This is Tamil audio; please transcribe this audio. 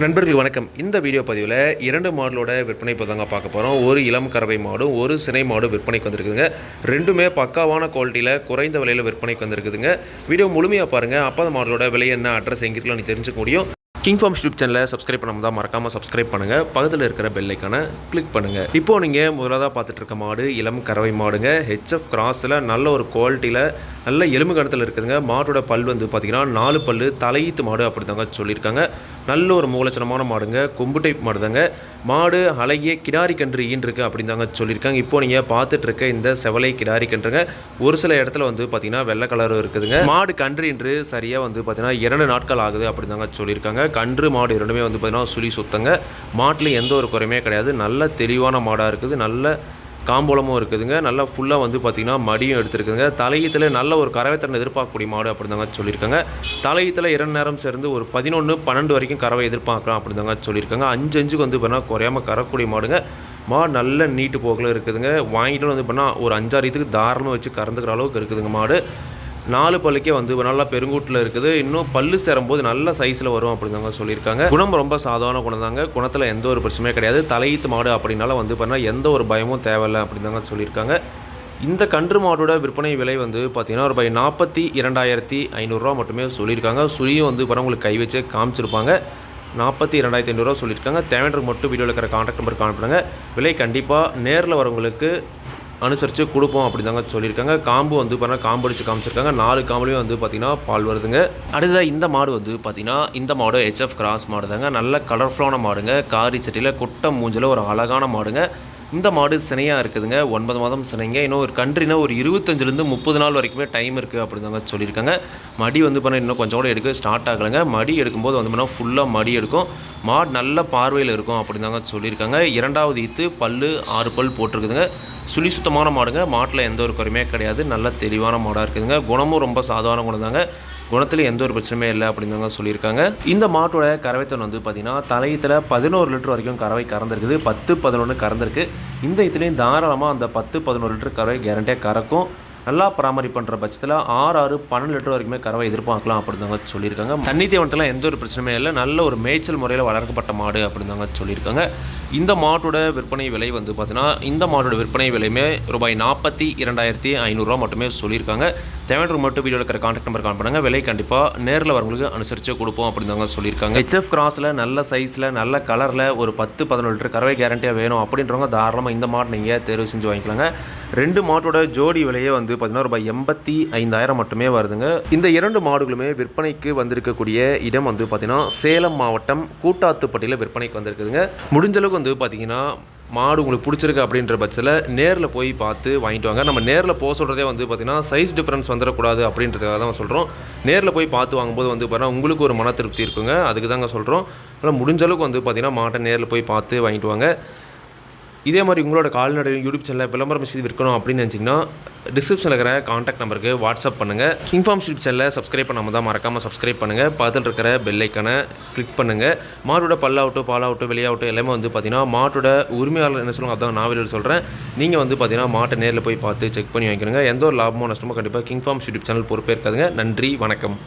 நண்பர்கள் வணக்கம். இந்த வீடியோ பதிவில் 2 மாடுகளோட விற்பனை தாங்க பார்க்க போகிறோம். ஒரு இளம் கறவை மாடும் ஒரு சினை மாடும் விற்பனைக்கு வந்திருக்குதுங்க. ரெண்டுமே பக்காவான குவாலிட்டியில் குறைந்த விலையில் விற்பனைக்கு வந்திருக்குதுங்க. வீடியோ முழுமையாக பாருங்கள். அப்போ அந்த மாடலோட விலை என்ன, அட்ரஸ் எங்கிருக்கலாம் நீ தெரிஞ்சுக்க முடியும். கிங் ஃபார்ம் யூடியூப் சேனலை சப்ஸ்கிரைப் பண்ணாமல் தான் மறக்காமல் சப்ஸ்கிரைப் பண்ணுங்கள். பக்கத்தில் இருக்கிற பெல் ஐக்கானை கிளிக் பண்ணுங்கள். இப்போது நீங்கள் முதலாக பார்த்துட்டு இருக்க மாடு இளம் கறவை மாடுங்க. ஹெச்எஃப் கிராஸில் நல்ல ஒரு குவாலிட்டியில் நல்ல எலும்பு கணத்தில் இருக்குதுங்க. மாட்டோட பல் வந்து பார்த்திங்கன்னா 4 பல் தலையீத்து மாடு அப்படி தாங்க சொல்லியிருக்காங்க. நல்ல ஒரு மூலச்சனமான மாடுங்க. கொம்பு டைப் மாடு தாங்க. மாடு அழகிய கிடாரி கன்று ஈன்றிருக்கு அப்படின்னு தாங்க சொல்லியிருக்காங்க. இப்போது நீங்கள் பார்த்துட்டு இருக்க இந்த செவலை கிடாரி கன்றுங்க. ஒரு சில இடத்துல வந்து பார்த்திங்கன்னா வெள்ளை கலரும் இருக்குதுங்க. மாடு கன்று இன்று சரியாக வந்து பார்த்திங்கன்னா 2 நாட்கள் ஆகுது அப்படின்னு தாங்க சொல்லியிருக்காங்க. கன்று மாடு இரண்டுமே வந்து பார்த்திங்கன்னா சுழி சுத்தங்க. மாட்டில் எந்த ஒரு குறையுமே கிடையாது. நல்ல தெளிவான மாடாக இருக்குது. நல்ல காம்போலமும் இருக்குதுங்க. நல்லா ஃபுல்லாக வந்து பார்த்திங்கன்னா மடியும் எடுத்துருக்குதுங்க. தலையீத்தில் நல்ல ஒரு கறவைத்திறன் எதிர்பார்க்கக்கூடிய மாடு அப்படி தாங்க சொல்லியிருக்காங்க. தலையீத்தில் 2 நேரம் சேர்ந்து ஒரு 11-12 வரைக்கும் கறவை எதிர்பார்க்கலாம் அப்படி தாங்க சொல்லியிருக்காங்க. 5 வந்து பார்த்தீங்கன்னா குறையாமல் கறக்கூடிய மாடுங்க. மாடு நல்ல நீட்டு போக்கில் இருக்குதுங்க. வாங்கிட்டு வந்து பார்த்தீங்கன்னா ஒரு 5-6 இதுக்கு தாராளமாக வச்சு கறந்துக்கிற அளவுக்கு இருக்குதுங்க. மாடு 4 பல்லுக்கே வந்து நல்லா பெருங்கூட்டில் இருக்குது. இன்னும் பல்லு சேரும்போது நல்ல சைஸில் வரும் அப்படின்னு தாங்க சொல்லியிருக்காங்க. குணம் ரொம்ப சாதாரண குணம் தாங்க. குணத்தில் எந்த ஒரு பிரச்சனையும் கிடையாது. தலையீத்து மாடு அப்படின்னால வந்து பார்த்தீங்கன்னா எந்த ஒரு பயமும் தேவையில்லை அப்படின்னு தாங்க சொல்லியிருக்காங்க. இந்த கன்று மாடோட விற்பனை விலை வந்து பார்த்திங்கன்னா ஒரு 42,500 மட்டுமே சொல்லியிருக்காங்க. சுழியும் வந்து பார்த்தா உங்களுக்கு கை வச்சு காமிச்சிருப்பாங்க. 42,500 சொல்லியிருக்காங்க. தேவையான மட்டும் வீடியோவில் இருக்கிற கான்டாக்ட் நம்பர் கால் பண்ணுங்கள். விலை கண்டிப்பாக நேரில் வரவங்களுக்கு அனுசரித்து கொடுப்போம் அப்படி தாங்க சொல்லியிருக்காங்க. காம்பு வந்து பார்த்தீங்கன்னா காம்பு அடித்து காமிச்சிருக்காங்க. 4 காம்புலையும் வந்து பார்த்திங்கன்னா பால் வருதுங்க. அடுத்ததாக இந்த மாடு வந்து பார்த்திங்கன்னா இந்த மாடு ஹெச்எஃப் கிராஸ் மாடு தாங்க. நல்ல கலர்ஃபுல்லான மாடுங்க. காரி சட்டியில் கொட்டை மூஞ்சில் ஒரு அழகான மாடுங்க. இந்த மாடு சினையாக இருக்குதுங்க. 9 மாதம் சினைங்க. இன்னும் ஒரு கன்றுனா ஒரு 25-30 நாள் வரைக்குமே டைம் இருக்குது அப்படி தாங்க சொல்லியிருக்காங்க. மடி வந்து பார்த்தீங்கன்னா இன்னும் கொஞ்சம் கூட எடுக்க ஸ்டார்ட் ஆகலைங்க. மடி எடுக்கும்போது வந்து பார்த்தீங்கன்னா ஃபுல்லாக மடி எடுக்கும். மாடு நல்ல பார்வையில் இருக்கும் அப்படி தாங்க சொல்லியிருக்காங்க. 2வது ஈத்து பல்லு 6 பல் போட்டிருக்குதுங்க. சுழி சுத்தமான மாடுங்க. மாட்டில் எந்த ஒரு குறையுமே கிடையாது. நல்ல தெளிவான மாடாக இருக்குதுங்க. குணமும் ரொம்ப சாதாரண குணம் தாங்க. குணத்தில் எந்த ஒரு பிரச்சனையுமே இல்லை அப்படின்னு தாங்க சொல்லியிருக்காங்க. இந்த மாட்டோட கறவைத்தன் வந்து பார்த்திங்கன்னா தலையத்தில் 11 லிட்டர் வரைக்கும் கறவை கறந்துருக்குது. 10-11 கறந்துருக்கு. இந்த இதுலேயும் தாராளமாக அந்த 10-11 லிட்டர் கறவை கேரண்டியாக கறக்கும். நல்லா பராமரிப்பு பண்ணுற பட்சத்தில் 6-12 லிட்டர் வரைக்குமே கறவை எதிர்பார்க்கலாம் அப்படின்னு தாங்க சொல்லியிருக்காங்க. தண்ணி தேவனத்தில் எந்த ஒரு பிரச்சனையுமே இல்லை. நல்ல ஒரு மேய்ச்சல் முறையில் வளர்க்கப்பட்ட மாடு அப்படின்னு தாங்க சொல்லியிருக்காங்க. இந்த மாட்டோட விற்பனை விலை வந்து பார்த்தீங்கன்னா இந்த மாட்டோட விற்பனை விலையுமே ₹42,500 மட்டுமே சொல்லியிருக்காங்க. தேவையான மட்டும் வீடியோவில் இருக்கிற கான்டாக்ட் நம்பர் கால் பண்ணுங்கள். விலை கண்டிப்பாக நேரில் வரவங்களுக்கு அனுசரித்து கொடுப்போம் அப்படின்னு தாங்க சொல்லியிருக்காங்க. ஹெச்எஃப் கிராஸில் நல்ல சைஸில் நல்ல கலரில் ஒரு 10-11 லிட்டர் கறவை கேரண்டியாக வேணும் அப்படின்றவங்க தாராளமாக இந்த மாடு நீங்கள் தேர்வு செஞ்சு வாங்கிக்கலாங்க. 2 மாட்டோட ஜோடி விலையே வந்து பார்த்தீங்கன்னா ₹85,000 மட்டுமே வருதுங்க. இந்த 2 மாடுகளுமே விற்பனைக்கு வந்திருக்கக்கூடிய இடம் வந்து பார்த்தீங்கன்னா சேலம் மாவட்டம் கூட்டாத்துப்பட்டியில் விற்பனைக்கு வந்திருக்குதுங்க. முடிஞ்சளவுக்கு வந்து பார்த்தீங்கன்னா மாடு உங்களுக்கு பிடிச்சிருக்கு அப்படின்ற பட்சத்தில் நேரில் போய் பார்த்து வாங்கிட்டு வாங்க. நம்ம நேரில் போக சொல்கிறதே வந்து பார்த்திங்கன்னா சைஸ் டிஃப்ரென்ஸ் வந்துடக்கூடாது அப்படின்றதுக்காக தான் சொல்கிறோம். நேரில் போய் பார்த்து வாங்கும்போது வந்து பார்த்தீங்கன்னா உங்களுக்கு ஒரு மன திருப்தி இருக்குங்க. அதுக்கு தாங்க சொல்கிறோம். ஆனால் முடிஞ்சளவுக்கு வந்து பார்த்திங்கன்னா மாட்டை நேரில் போய் பார்த்து வாங்கிட்டு வாங்க. இதே மாதிரி உங்களோட கால்நடை யூடியூப் சேனலில் விளம்பரம் செய்து விற்கணும் அப்படின்னு நினச்சிங்கன்னா டிஸ்கிரிப்ஷனில் இருக்கிற கான்டாக்ட் நம்பருக்கு வாட்ஸ்அப் பண்ணுங்கள். கிங் ஃபார்ம் யூடியூப் சேனலில் சப்ஸ்கிரைப் பண்ணாமல் தான் மறக்காமல் சப்ஸ்கிரைப் பண்ணுங்கள். பக்கத்தில் இருக்கிற பெல் ஐக்கானை கிளிக் பண்ணுங்கள். மாட்டோட பல்லாகட்டும் பாலாகட்டும் வெளியாகட்டும் எல்லாமே வந்து பார்த்திங்கன்னா மாட்டோட உரிமையாளர் என்ன சொல்லுவாங்க அதான் நான் வெளியில் சொல்கிறேன். நீங்கள் வந்து பார்த்திங்கன்னா மாட்டை நேரில் போய் பார்த்து செக் பண்ணி வாங்கிக்கணுங்க. எந்த ஒரு லாபமோ நஷ்டமோ கண்டிப்பாக கிங் ஃபார்ம் யூடியூப் சேனல் பொறுப்பே இருக்காதுங்க. நன்றி, வணக்கம்.